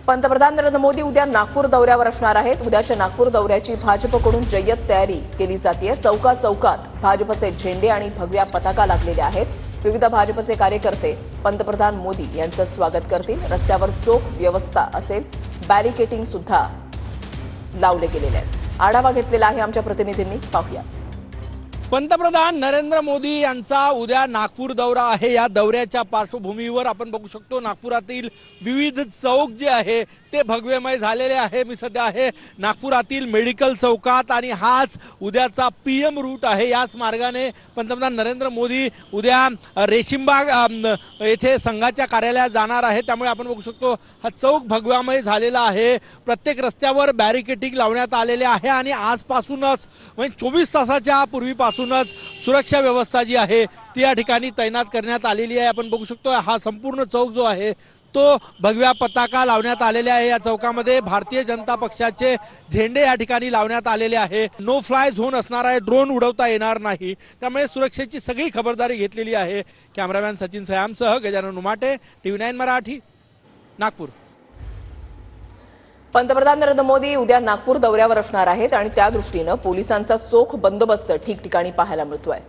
पंतप्रधान नरेंद्र मोदी उद्या नागपूर दौऱ्यावर असणार आहेत। उद्याच्या नागपूर दौऱ्याची भाजपकडून जय्यत तयारी केली जाते। चौकात भाजपचे झेंडे आणि भगव्या पताका लागलेल्या आहेत। विविध भाजपचे कार्यकर्ते पंतप्रधान मोदी यांचं स्वागत करतील। रस्त्यावर चोख व्यवस्था असेल, बॅरिकेडिंग सुद्धा लावले गेलेले आहेत। आढावा घेतलेला आहे आमच्या प्रतिनिधींनी, पाहूया। पंतप्रधान नरेंद्र मोदी यांचा उद्या नागपूर दौरा आहे। या दौऱ्याच्या पार्श्वभूमीवर आपण बघू शकतो नागपुरातील विविध चौक जे आहे ते भगवेमय झालेले आहे। मी सध्या आहे नागपुरातील मेडिकल चौकात आणि हाच उद्याचा पीएम रूट आहे। याच मार्गाने पंतप्रधान नरेंद्र मोदी उद्या रेशीमबाग येथे संघाच्या कार्यालयात जाणार आहे। त्यामुळे आपण बघू शकतो हा चौक भगवामय झालेला आहे। प्रत्येक रस्त्यावर बॅरिकेडिंग लावण्यात आलेले आहे आणि आजपासूनच म्हणजे 24 तासाच्या पूर्वीपासून सुरक्षा व्यवस्था जी आहे ती या ठिकाणी तैनात करण्यात आलेली आहे। आपण बघू शकतो हा संपूर्ण चौक जो आहे तो भगव्या पताका लावण्यात आलेले आहे। या चौकामध्ये भारतीय जनता पक्षाचे झेंडे या ठिकाणी लावण्यात आलेले आहे। नो फ्लाय झोन असणार आहे, ड्रोन उडवता येणार नाही, त्यामुळे सुरक्षेची सगळी खबरदारी घेतलेली आहे। कॅमेरामॅन सचिन सयामसह गजानन उमाटे, TV9 मराठी, नागपूर। पंतप्रधान नरेंद्र मोदी उद्या नागपूर दौऱ्यावर असणार आहेत आणि त्या दृष्टीने पोलिसांचा चोख बंदोबस्त ठिकठिकाणी पाहायला मिळतोय।